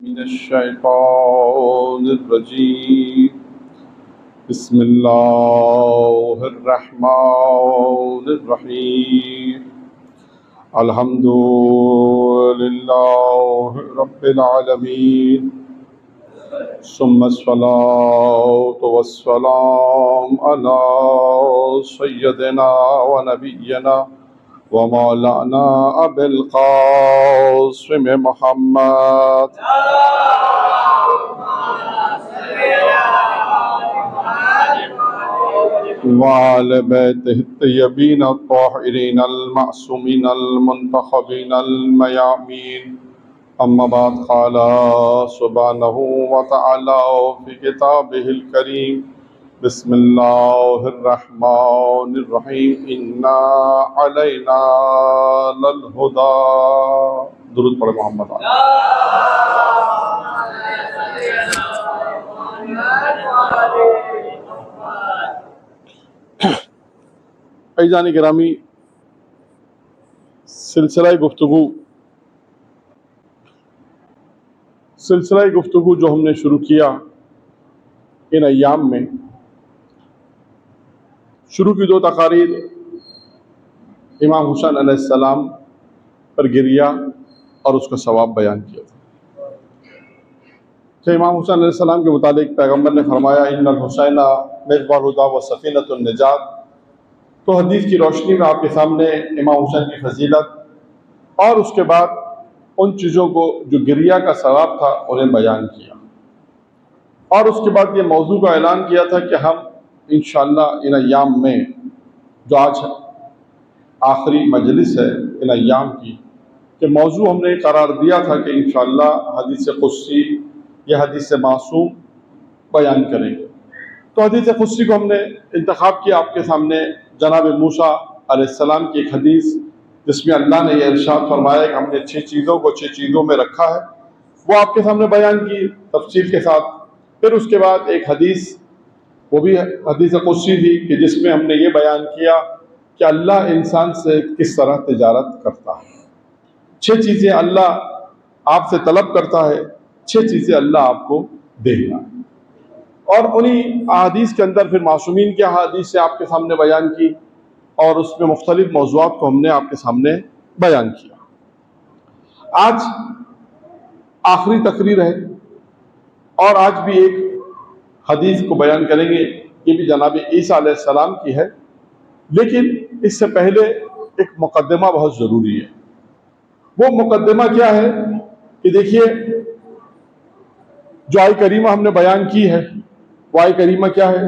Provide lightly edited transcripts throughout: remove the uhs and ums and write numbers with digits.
من الشیطان الرجیم بسم اللہ الرحمن الرحیم الحمد للہ رب العالمین ثم الصلاة والسلام علی سیدنا و نبینا ومولانا ابی القاسم محمد وآل بیتہ الطیبین الطاہرین المعصومین المنتخبین المیامین اما بعد قال سبحانہ وتعالی فی کتابہ الکریم بسم اللہ الرحمن الرحیم انا علینا للہدی. درود پڑھ محمد عزیزان گرامی، سلسلہ گفتگو جو ہم نے شروع کیا ان ایام میں، شروع کی دو تقاریر امام حسین علیہ السلام پر گریہ اور اس کا ثواب بیان کیا تھا کہ امام حسین علیہ السلام کے متعلق پیغمبر نے فرمایا ان الحسین مصباح الہدی و سفینۃ النجات. تو حدیث کی روشنی میں آپ کے سامنے امام حسین کی فضیلت اور اس کے بعد ان چیزوں کو جو گریہ کا ثواب تھا انہیں بیان کیا، اور اس کے بعد یہ موضوع کا اعلان کیا تھا کہ ہم انشاءاللہ ان ایام میں، جو آج آخری مجلس ہے ان ایام کی، کہ موضوع ہم نے قرار دیا تھا کہ انشاءاللہ حدیث قدسی یا حدیث معصوم بیان کریں گے. تو حدیث قدسی کو ہم نے انتخاب کیا آپ کے سامنے، جناب موسیٰ علیہ السلام کی ایک حدیث جس میں اللہ نے یہ ارشاد فرمایا کہ ہم نے 6 چیزوں کو 6 چیزوں میں رکھا ہے، وہ آپ کے سامنے بیان کی تفصیل کے ساتھ. پھر اس کے بعد ایک حدیث، وہ بھی حدیث قدسی تھی کہ جس میں ہم نے یہ بیان کیا کہ اللہ انسان سے کس طرح تجارت کرتا ہے. 6 چیزیں اللہ آپ سے طلب کرتا ہے، 6 چیزیں اللہ آپ کو دے گا. اور انہی احادیث کے اندر پھر معصومین کی احادیث سے آپ کے سامنے بیان کی، اور اس میں مختلف موضوعات کو ہم نے آپ کے سامنے بیان کیا. آج آخری تقریر ہے اور آج بھی ایک حدیث کو بیان کریں گے، یہ بھی جناب عیسیٰ علیہ السلام کی ہے. لیکن اس سے پہلے ایک مقدمہ بہت ضروری ہے. وہ مقدمہ کیا ہے کہ دیکھیے، جو آیت کریمہ ہم نے بیان کی ہے، وہ آیت کریمہ کیا ہے؟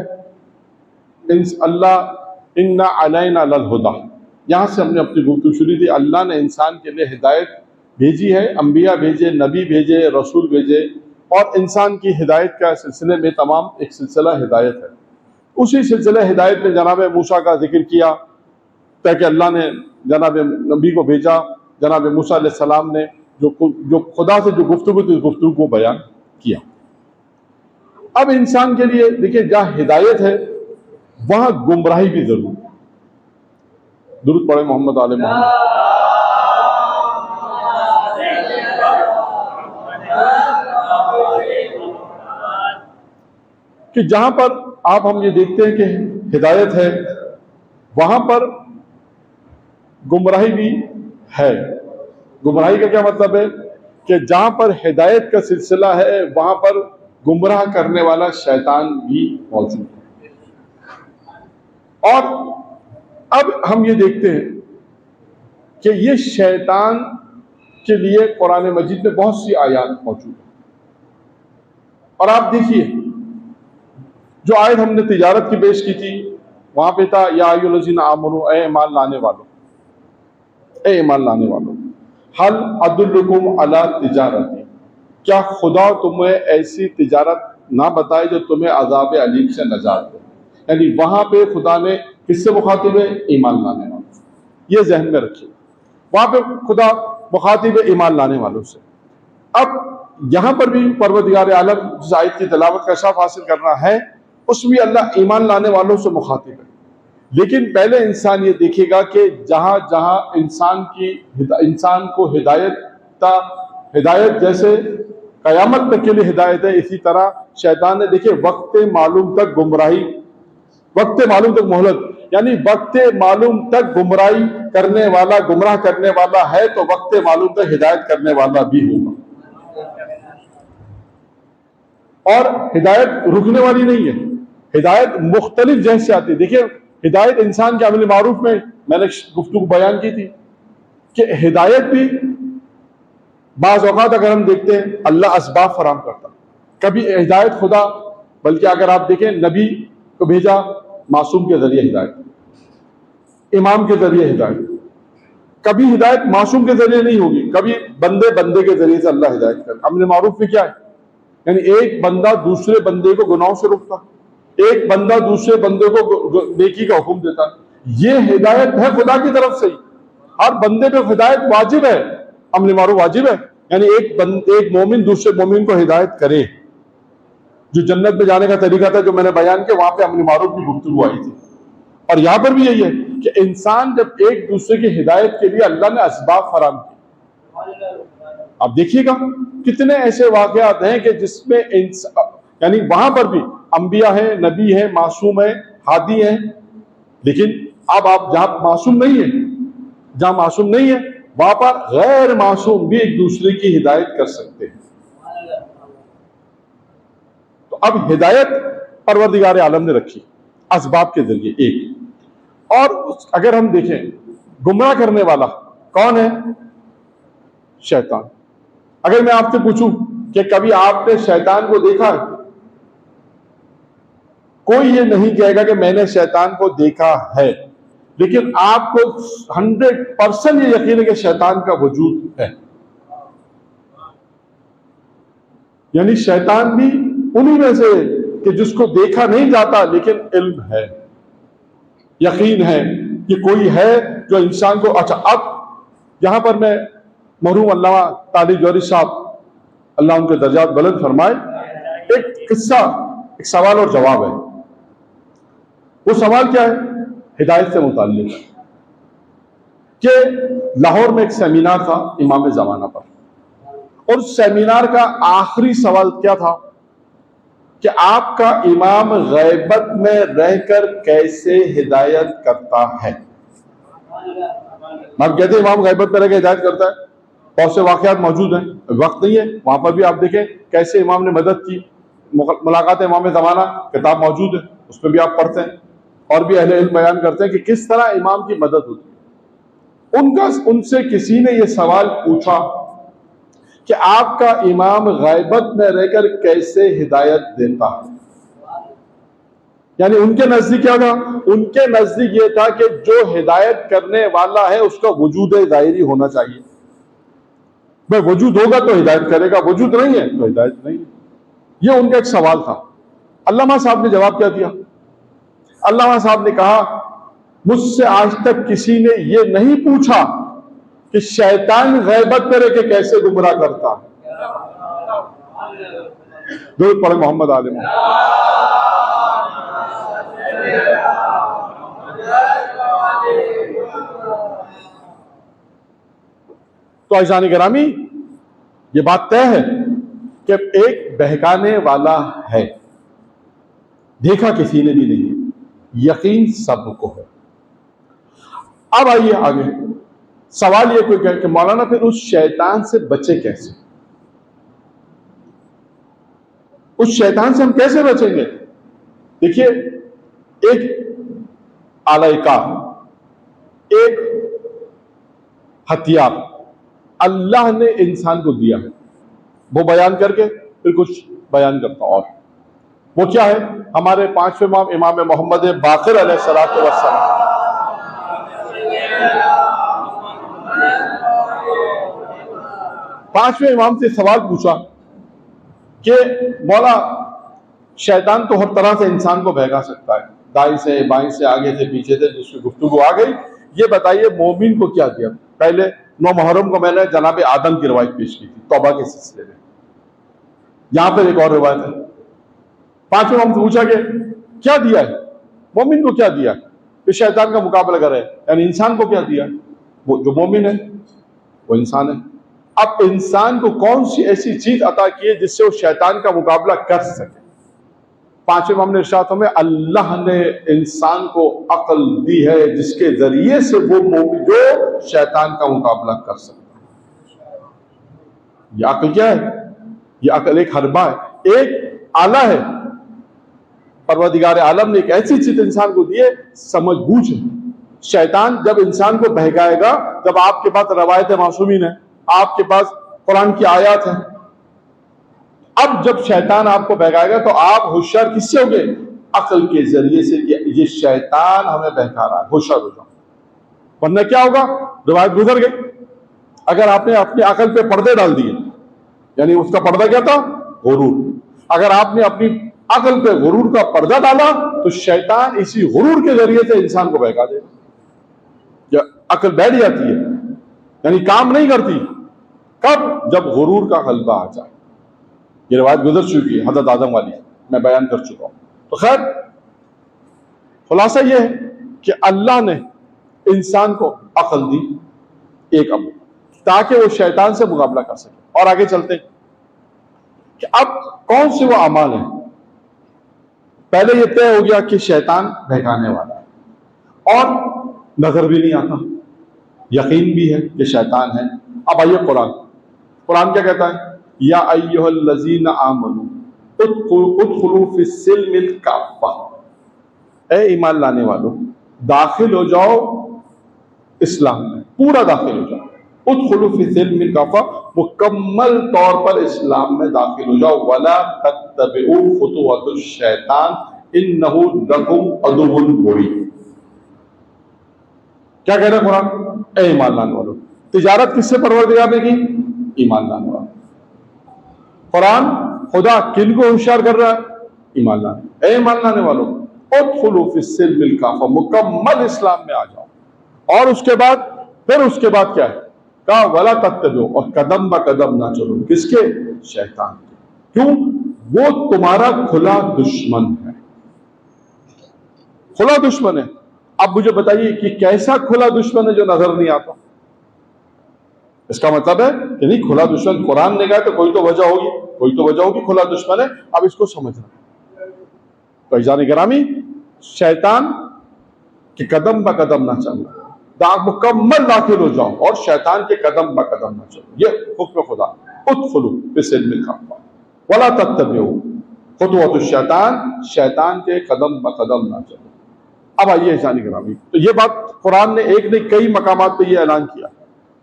اللہ انا علینا للہدی. یہاں سے ہم نے اپنی گفتگو شروع کی. اللہ نے انسان کے لیے ہدایت بھیجی ہے، انبیاء بھیجے، نبی بھیجے، رسول بھیجے، اور انسان کی ہدایت کا سلسلے میں تمام ایک سلسلہ ہدایت ہے. اسی سلسلہ ہدایت میں جناب موسیٰ کا ذکر کیا، تاکہ اللہ نے جناب نبی کو بھیجا. جناب موسیٰ علیہ السلام نے جو خدا سے جو گفتگو تھی، اس گفتگو کو بیان کیا. اب انسان کے لیے دیکھیے، جہاں ہدایت ہے وہاں گمراہی بھی ضرور ہے. درود پڑھیں محمد آل محمد. کہ جہاں پر ہم یہ دیکھتے ہیں کہ ہدایت ہے، وہاں پر گمراہی بھی ہے. گمراہی کا کیا مطلب ہے؟ کہ جہاں پر ہدایت کا سلسلہ ہے وہاں پر گمراہ کرنے والا شیطان بھی موجود ہے. اور اب ہم یہ دیکھتے ہیں کہ یہ شیطان کے لیے قرآن مجید میں بہت سی آیات موجود ہیں. اور آپ دیکھیے، جو آیت ہم نے تجارت کی پیش کی تھی، وہاں پہ تھا یا ایھا الذین آمنوا، اے ایمان لانے والوں، اے ایمان لانے والوں، حل ادلکم علی تجارت، کیا خدا تمہیں ایسی تجارت نہ بتائے جو تمہیں عذاب علیم سے نجات دے. یعنی وہاں پہ خدا نے کس سے مخاطب ہے؟ ایمان لانے والوں. یہ ذہن میں رکھیے، وہاں پہ خدا مخاطب ہے ایمان لانے والوں سے. اب یہاں پر بھی پروردگار عالم جس آیت کی تلاوت کا شرف حاصل کرنا ہے، اس میں اللہ ایمان لانے والوں سے مخاطب ہے. لیکن پہلے انسان یہ دیکھے گا کہ جہاں جہاں انسان کو ہدایت جیسے قیامت تک کے لیے ہدایت ہے۔ اسی طرح شیطان نے دیکھیں وقت معلوم تک گمراہی، وقت معلوم تک مہلت، یعنی وقت معلوم تک گمراہی کرنے والا، گمراہ کرنے والا ہے تو وقت معلوم تک ہدایت کرنے والا بھی ہوگا۔ اور ہدایت رکنے والی نہیں ہے، ہدایت مختلف جہت سے آتی ہے۔ دیکھیں ہدایت انسان کے عمل معروف میں نے گفتگو بیان کی تھی کہ ہدایت بھی بعض اوقات اگر ہم دیکھتے ہیں اللہ اسباب فراہم کرتا، کبھی ہدایت خدا، بلکہ اگر آپ دیکھیں نبی کو بھیجا معصوم کے ذریعے ہدایت، امام کے ذریعے ہدایت، کبھی ہدایت معصوم کے ذریعے نہیں ہوگی، کبھی بندے کے ذریعے سے اللہ ہدایت کرے۔ امر معروف میں کیا ہے؟ یعنی ایک بندہ دوسرے بندے کو گناہوں سے روکتا، ایک بندہ دوسرے بندے کو نیکی کا حکم دیتا، یہ ہدایت ہے خدا کی طرف سے ہی۔ ہر بندے پہ ہدایت واجب ہے، امر معروف واجب ہے، یعنی ایک مومن دوسرے مومن کو ہدایت کرے۔ جو جنت میں جانے کا طریقہ تھا جو میں نے بیان کیا، وہاں پہ امر معروف کی گفتگو آئی تھی، اور یہاں پر بھی یہی ہے کہ انسان جب ایک دوسرے کی ہدایت کے لیے اللہ نے اسباب فراہم کی۔ اب دیکھیے گا کتنے ایسے واقعات ہیں کہ جس میں یعنی وہاں پر بھی انبیاء ہیں، نبی ہیں، معصوم ہیں، ہادی ہیں، لیکن اب آپ جہاں معصوم نہیں ہے، جہاں معصوم نہیں ہے وہاں پر غیر معصوم بھی ایک دوسرے کی ہدایت کر سکتے ہیں۔ تو اب ہدایت پروردگار عالم نے رکھی اسباب کے ذریعے ایک، اور اگر ہم دیکھیں گمراہ کرنے والا کون ہے؟ شیطان۔ اگر میں آپ سے پوچھوں کہ کبھی آپ نے شیطان کو دیکھا ہے؟ کوئی یہ نہیں کہے گا کہ میں نے شیطان کو دیکھا ہے، لیکن آپ کو 100% یہ یقین ہے کہ شیطان کا وجود ہے۔ یعنی شیطان بھی انہی میں سے کہ جس کو دیکھا نہیں جاتا لیکن علم ہے، یقین ہے کہ کوئی ہے جو انسان کو۔ اچھا اب یہاں پر میں مرحوم علامہ طالب جوہری صاحب اللہ ان کے درجات بلند فرمائے، ایک قصہ، ایک سوال اور جواب ہے۔ وہ سوال کیا ہے؟ ہدایت سے متعلق کہ لاہور میں ایک سیمینار تھا امام زمانہ پر، اور اس سیمینار کا آخری سوال کیا تھا کہ آپ کا امام غیبت میں رہ کر کیسے ہدایت کرتا ہے؟ آپ کہتے ہیں امام غیبت میں رہ کے ہدایت کرتا ہے، بہت سے واقعات موجود ہیں، وقت نہیں ہے وہاں پر بھی آپ دیکھیں کیسے امام نے مدد کی۔ ملاقات امام زمانہ کتاب موجود ہے، اس میں بھی آپ پڑھتے ہیں، اور بھی اہل علم بیان کرتے ہیں کہ کس طرح امام کی مدد ہوتی ہے۔ ان سے کسی نے یہ سوال پوچھا کہ آپ کا امام غیبت میں رہ کر کیسے ہدایت دیتا ہے؟ یعنی ان کے نزدیک کیا تھا؟ ان کے نزدیک یہ تھا کہ جو ہدایت کرنے والا ہے اس کا وجود ظاہری ہونا چاہیے۔ بھائی وجود ہوگا تو ہدایت کرے گا، وجود نہیں ہے تو ہدایت نہیں ہے۔ یہ ان کا ایک سوال تھا۔ علامہ صاحب نے جواب کیا دیا؟ علامہ صاحب نے کہا مجھ سے آج تک کسی نے یہ نہیں پوچھا کہ شیطان غیبت میں رہ کے کیسے گمراہ کرتا ہے۔ درود پڑھیں محمد آل محمد۔ تو عزیزان گرامی یہ بات طے ہے کہ ایک بہکانے والا ہے، دیکھا کسی نے بھی نہیں، یقین سب کو ہے۔ اب آئیے آگے، سوال یہ کوئی کہ مولانا پھر اس شیطان سے بچے کیسے؟ اس شیطان سے ہم کیسے بچیں گے؟ دیکھیے ایک آلہ کار، ایک ہتھیار اللہ نے انسان کو دیا ہے، وہ بیان کر کے پھر کچھ بیان کرتا ہوں۔ اور وہ کیا ہے؟ ہمارے پانچویں امام امام محمد باقر علیہ الصلوۃ والسلام، پانچویں امام سے سوال پوچھا کہ مولا شیطان تو ہر طرح سے انسان کو بہکا سکتا ہے، دائیں سے بائیں سے آگے سے پیچھے سے، جس کی گفتگو آ گئی، یہ بتائیے مومن کو کیا دیا؟ پہلے 9 محرم کو میں نے جناب آدم کی روایت پیش کی تھی توبہ کے سلسلے میں، یہاں پر ایک اور روایت ہے۔ پانچویں امام سے پوچھا کہ کیا دیا ہے مومن کو، کیا دیا ہے کہ شیطان کا مقابلہ کرے، یعنی انسان کو کیا دیا؟ وہ جو مومن ہے وہ انسان ہے۔ اب انسان کو کون سی ایسی چیز عطا کی ہے جس سے وہ شیطان کا مقابلہ کر سکے؟ پانچویں امام نے ارشاد میں اللہ نے انسان کو عقل دی ہے جس کے ذریعے سے وہ جو شیطان کا مقابلہ کر سکتا ہے۔ یہ عقل کیا ہے؟ یہ عقل ایک حربہ ہے، ایک آلہ ہے۔ پروردگار عالم نے ایک ایسی چیز انسان کو دی ہے، سمجھ بوجھ ہے۔ شیطان جب انسان کو بہکائے گا، جب آپ کے پاس روایت معصومین ہے، آپ کے پاس قرآن کی آیات ہیں، اب جب شیطان آپ کو بہکائے گا تو آپ ہوشیار کس سے ہوگے؟ عقل کے ذریعے سے کہ یہ شیطان ہمیں بہکا رہا ہے، ہوشیار ہو جاؤ۔ ورنہ کیا ہوگا؟ روایت گزر گئی، اگر آپ نے اپنی عقل پہ پردے ڈال دیے، یعنی اس کا پردہ کیا تھا؟ غرور۔ اگر آپ نے اپنی عقل پہ غرور کا پردہ ڈالا تو شیطان اسی غرور کے ذریعے سے انسان کو بہکا دے گا۔ جب عقل بیٹھ جاتی ہے یعنی کام نہیں کرتی، کب؟ جب غرور کا غلبہ آ جائے۔ یہ روایت گزر چکی ہے، حضرت آدم والی میں بیان کر چکا ہوں۔ تو خیر خلاصہ یہ ہے کہ اللہ نے انسان کو عقل دی ایک عمل تاکہ وہ شیطان سے مقابلہ کر سکے۔ اور آگے چلتے ہیں کہ اب کون سے وہ اعمال ہیں۔ پہلے یہ طے ہو گیا کہ شیطان بہکانے والا ہے اور نظر بھی نہیں آتا، یقین بھی ہے کہ شیطان ہے۔ اب آئیے قرآن کیا کہتا ہے؟ یا ایھا الذین آمنوا ادخلوا فی السلم کافہ، اے ایمان لانے والو داخل ہو جاؤ اسلام میں، پورا داخل ہو جاؤ۔ ادخلوا فی السلم کافہ، مکمل طور پر اسلام میں داخل ہو جاؤ۔ ولا تتبعوا خطوات الشیطان انہ لکم عدو مبین۔ کیا کہہ رہا ہے قرآن؟ اے ایمان لانے والو، تجارت کس سے پروردگار نے کی؟ ایمان لانے والو۔ قرآن خدا کن کو ہوشیار کر رہا ہے؟ ایمان لانے۔ اے ایمان لانے والو ادخلوا فی السلم کافہ، مکمل اسلام میں آ جاؤ۔ اور اس کے بعد کیا ہے؟ کہا ولا تتبعوا، اور قدم با قدم نہ چلو، کس کے؟ شیطان کے۔ کیوں؟ وہ تمہارا کھلا دشمن ہے، کھلا دشمن ہے۔ اب مجھے بتائیے کہ کیسا کھلا دشمن ہے جو نظر نہیں آتا؟ اس کا مطلب ہے کہ نہیں کھلا دشمن قرآن نے کہا تو کوئی تو وجہ ہوگی کھلا دشمن ہے۔ اب اس کو سمجھنا تو عزیزان گرامی، شیطان کے قدم با قدم نہ چلنا، مکمل داخل ہو جاؤ اور شیطان کے قدم با قدم نہ چلو، یہ حکم خدا۔ ادخلوا فی السلم کافہ ولا تتبعوا خطوات الشیطان، شیطان کے قدم با قدم نہ چلو۔ اب آئیے عزیزان گرامی، تو یہ بات قرآن نے ایک نہیں کئی مقامات پہ یہ اعلان کیا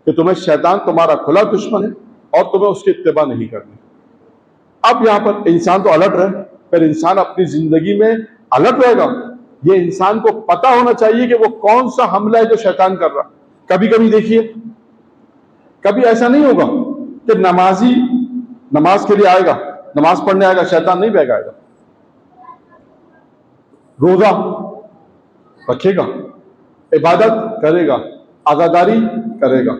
کہ تمہیں شیطان تمہارا کھلا دشمن ہے اور تمہیں اس کی اتباع نہیں کرنی۔ اب یہاں پر انسان تو الرٹ رہے، پھر انسان اپنی زندگی میں الرٹ رہے گا۔ یہ انسان کو پتا ہونا چاہیے کہ وہ کون سا حملہ ہے جو شیطان کر رہا۔ کبھی کبھی دیکھیے، کبھی ایسا نہیں ہوگا کہ نمازی نماز کے لیے آئے گا، نماز پڑھنے آئے گا، شیطان نہیں بہکائے گا۔ روزہ رکھے گا، عبادت کرے گا، عزاداری کرے گا،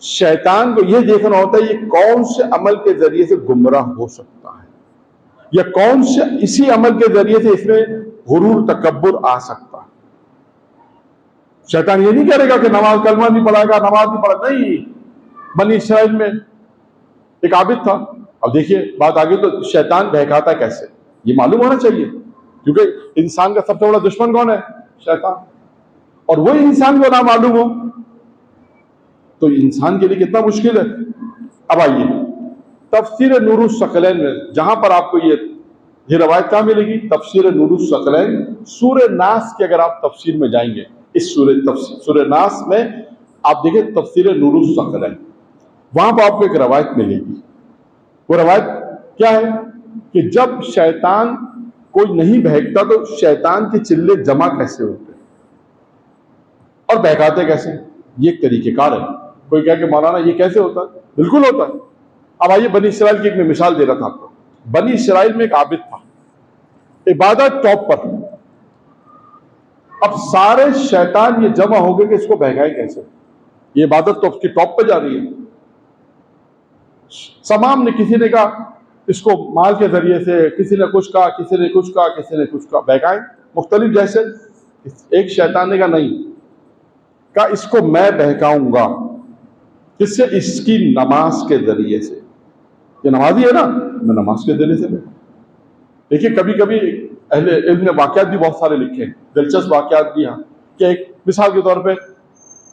شیطان کو یہ دیکھنا ہوتا ہے یہ کون سے عمل کے ذریعے سے گمراہ ہو سکتا ہے، یا کون سے اسی عمل کے ذریعے سے اس میں غرور تکبر آ سکتا ہے۔ شیطان یہ نہیں کرے گا کہ نماز کلمہ نہیں پڑھائے گا، نماز نہیں پڑھا، نہیں۔ بنی اسرائیل میں ایک عابد تھا، اب دیکھیے بات آگے، تو شیطان بہکاتا کیسے یہ معلوم ہونا چاہیے، کیونکہ انسان کا سب سے بڑا دشمن کون ہے؟ شیطان۔ اور وہی انسان کو نہ معلوم ہو تو انسان کے لیے کتنا مشکل ہے۔ اب آئیے تفسیر نور الثقلین میں، جہاں پر آپ کو یہ روایت کہاں ملے گی؟ تفسیر نور الثقلین، سورہ ناس کی اگر آپ تفسیر میں جائیں گے، اس سورہ ناس میں آپ دیکھیں تفسیر نور الثقلین، وہاں پر آپ کو ایک روایت ملے گی۔ وہ روایت کیا ہے کہ جب شیطان کوئی نہیں بہکتا تو شیطان کے چلے جمع کیسے ہوتے اور بہکاتے کیسے؟ یہ ایک طریقہ کار ہے۔ کوئی کہے کہ مولانا یہ کیسے ہوتا ہے؟ بالکل ہوتا ہے۔ اب آئیے بنی اسرائیل کی ایک میں مثال دے رہا تھا آپ کو۔ بنی اسرائیل میں ایک عابد تھا، عبادت ٹاپ پر، اب سارے شیطان یہ جمع ہو گئے کہ اس کو بہکائے کیسے، یہ عبادت تو اس کی ٹاپ پہ جا رہی ہے۔ تمام نے، کسی نے کہا اس کو مال کے ذریعے سے، کسی نے کچھ کہا، کسی نے کچھ کہا، کسی نے کچھ کہا، بہکائے مختلف جیسے۔ ایک شیطان نے کہا نہیں، کہا اس کو میں بہکاؤں گا، کس سے؟ اس کی نماز کے ذریعے سے. یہ نمازی ہے نا، میں نماز کے ذریعے سے بیٹھا. دیکھیے کبھی کبھی اہل علم نے واقعات بھی بہت سارے لکھے ہیں، دلچسپ واقعات بھی ہیں. کہ ایک مثال کے طور پہ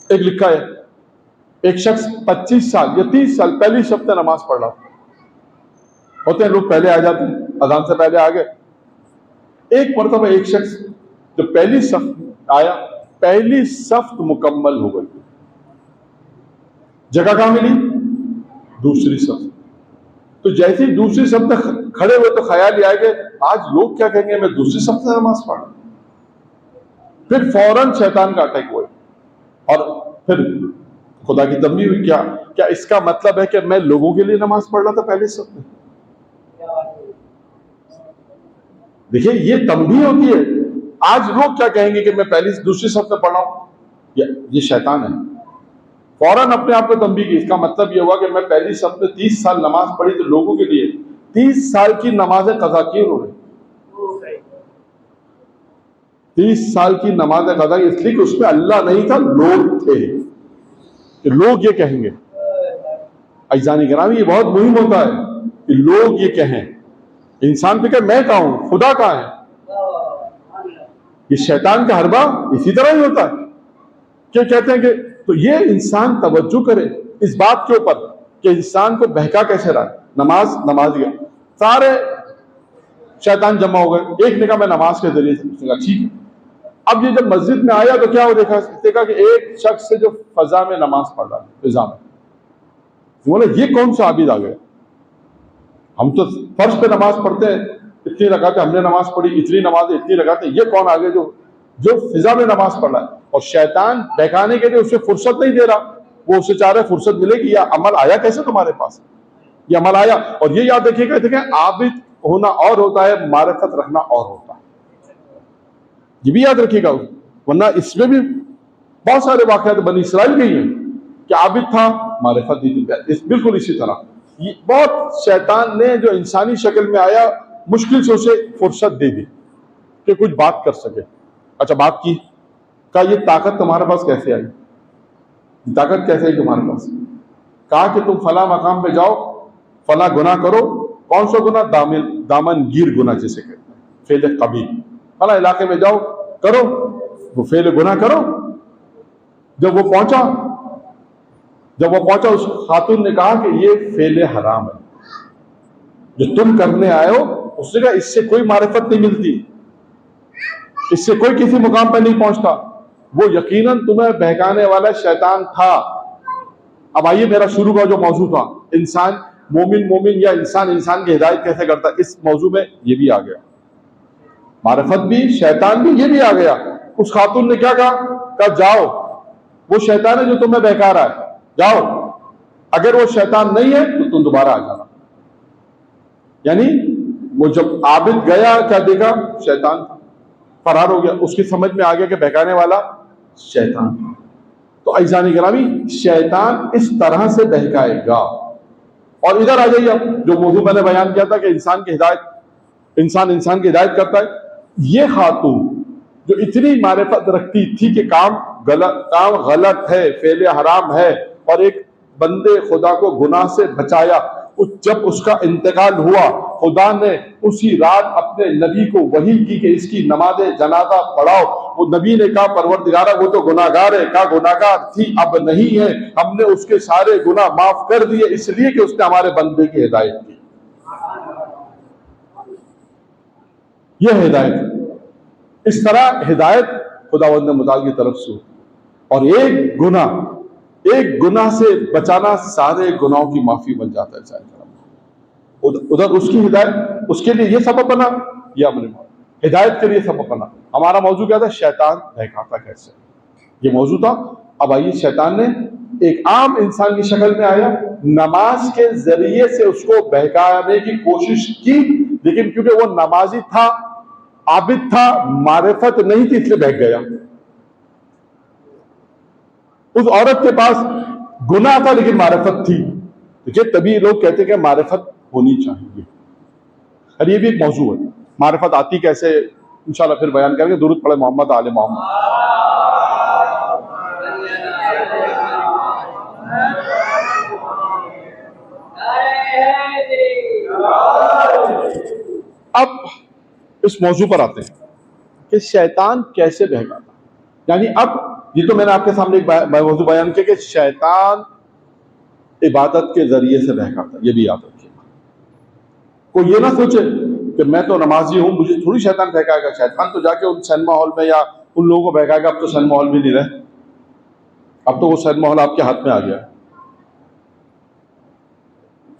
ایک لکھا ہے، ایک شخص 25 سال یا 30 سال پہلی صف میں نماز پڑھ رہا. ہوتے ہیں لوگ پہلے آ جاتے ہیں، اذان سے پہلے آ گئے. ایک مرتبہ ایک شخص جو پہلی صف آیا، پہلی صف مکمل ہو گئی. جگہ کہاں ملی؟ دوسری صف. تو جیسے ہی دوسری صف میں کھڑے ہوئے تو خیال یہ آئے کہ آج لوگ کیا کہیں گے میں دوسری صف سے نماز پڑھا. پھر فوراً شیطان کا اٹیک ہوا اور پھر خدا کی تنبیہ ہوئی. کیا اس کا مطلب ہے کہ میں لوگوں کے لیے نماز پڑھ رہا تھا پہلے صف میں؟ دیکھیے یہ تنبیہ ہوتی ہے. آج لوگ کیا کہیں گے کہ میں پہلی دوسری صف میں پڑھ رہا ہوں، یہ شیطان ہے. فوراً اپنے آپ کو تنبیہ کی. اس کا مطلب یہ ہوا کہ میں پہلی صف میں 30 سال نماز پڑھی تو لوگوں کے لیے 30 سال کی نمازیں قضا کی انہوں نے. 30 سال کی نمازیں قضا کی اس لیے کہ اس میں اللہ نہیں تھا، لوگ تھے کہ لوگ یہ کہیں گے. عزیزان گرامی یہ بہت مہم ہوتا ہے کہ لوگ یہ کہیں. انسان پہ کہ میں کہاں ہوں، خدا کہاں ہے. یہ شیطان کا حربہ اسی طرح ہی ہوتا ہے کہ کہتے ہیں کہ تو یہ انسان توجہ کرے اس بات کے اوپر کہ انسان کو بہکا کیسے رہا. نمازی سارے شیطان جمع ہو گئے. ایک نے کہا میں نماز کے ذریعے سے. اس نے کہا ٹھیک ہے. اب یہ جب مسجد میں آیا تو کیا وہ دیکھا کہ ایک شخص سے جو فضا میں نماز پڑھ رہا ہے، فضا میں. بولے یہ کون سا عابد آ گیا؟ ہم تو فرض پہ نماز پڑھتے ہیں، اتنی رکعتیں ہم نے نماز پڑھی، اتنی نمازیں اتنی رکعتیں. یہ کون آ گئے جو فضا میں نماز پڑھ رہا ہے؟ اور شیطان بہکانے کے لیے اسے فرصت نہیں دے رہا. وہ اسے چاہ رہے فرصت ملے کہ یہ عمل آیا کیسے تمہارے پاس. یہ عمل آیا. اور یہ یاد رکھیے گا، دیکھیں عابد ہونا اور ہوتا ہے، معرفت رکھنا اور ہوتا ہے. یہ بھی یاد رکھیے گا، ورنہ اس میں بھی بہت سارے واقعات بنی اسرائیل کے ہیں کہ عابد تھا، معرفت دی تھی. بالکل اسی طرح یہ بہت شیطان نے جو انسانی شکل میں آیا مشکل سے اسے فرصت دے دی کہ کچھ بات کر سکے. اچھا بات کی، کہا یہ طاقت تمہارے پاس کیسے آئی؟ طاقت کیسے آئی تمہارے پاس؟ کہا کہ تم فلاں مقام پہ جاؤ، فلاں گناہ کرو. کون سا گناہ؟ دامن گیر گناہ جسے کہتے ہیں، فعل قبیح. فلاں علاقے میں جاؤ کرو، وہ فعل گناہ کرو. جب وہ پہنچا اس خاتون نے کہا کہ یہ فعل حرام ہے جو تم کرنے آئے ہو. اس نے کہا اس سے کوئی معرفت نہیں ملتی، اس سے کوئی کسی مقام پہ نہیں پہنچتا. وہ یقیناً تمہیں بہکانے والا شیطان تھا. اب آئیے میرا شروع کا جو موضوع تھا، انسان مومن یا انسان کی ہدایت کیسے کرتا ہے، اس موضوع میں یہ بھی آ گیا. معرفت بھی، شیطان بھی، یہ بھی آ گیا. اس خاتون نے کیا کہا جاؤ، وہ شیطان ہے جو تمہیں بہکا رہا ہے، جاؤ. اگر وہ شیطان نہیں ہے تو تم دوبارہ آ جانا. یعنی وہ جب عابد گیا کیا دیکھا؟ شیطان تھا. فرار ہو گیا. اس کی سمجھ میں آ گیا کہ بہکانے والا شیطان تھا. تو عزیزان گرامی شیطان اس طرح سے بہکائے گا. اور ادھر آ جائیے اب جو موضوع میں نے بیان کیا تھا کہ انسان کی ہدایت کرتا ہے. یہ خاتون جو اتنی معرفت رکھتی تھی کہ کام غلط ہے، فعل حرام ہے، اور ایک بندے خدا کو گناہ سے بچایا. جب اس کا انتقال ہوا خدا نے اسی رات اپنے نبی کو وحی کی کہ اس کی نماز جنازہ پڑھاؤ. وہ نبی نے کہا پروردگارہ وہ تو گناہگار ہے. کہا گناہگار تھی اب نہیں ہے، ہم نے اس کے سارے گناہ معاف کر دیے اس لیے کہ اس نے ہمارے بندے کی ہدایت کی. یہ ہدایت اس طرح ہدایت خداوند متعال کی طرف سے. اور ایک گناہ سے بچانا سارے گناہوں کی معافی بن جاتا ہے. ادھر اس کی ہدایت اس کے لیے یہ سبب بنا، یہ ہم نے ہدایت کے لیے سبب بنا. ہمارا موضوع کیا تھا؟ شیطان بہکاتا کیسے، یہ موضوع تھا. اب آئیے شیطان نے ایک عام انسان کی شکل میں آیا، نماز کے ذریعے سے اس کو بہکانے کی کوشش کی. لیکن کیونکہ وہ نمازی تھا، عابد تھا، معرفت نہیں تھی، اس لیے بہک گیا. اس عورت کے پاس گناہ تھا لیکن معرفت تھی. دیکھیے تبھی لوگ کہتے ہیں کہ معرفت ہونی چاہیے. اور یہ بھی ایک موضوع ہے، معرفت آتی کیسے، انشاءاللہ پھر بیان کریں گے. درود پڑھے محمد آل محمد. اب اس موضوع پر آتے ہیں کہ شیطان کیسے بہکاتا، یعنی اب یہ تو میں نے آپ کے سامنے ایک موضوع بیان کیا کہ شیطان عبادت کے ذریعے سے بہکاتا، یہ بھی یاد رکھیے. کوئی یہ نہ سوچے کہ میں تو نمازی ہوں، مجھے تھوڑی شیطان بہکائے گا. شیطان تو جا کے ان سینما ہال میں یا ان لوگوں کو بہکائے گا. اب تو سینما ہال بھی نہیں رہے، اب تو وہ سینما ہال آپ کے ہاتھ میں آ گیا.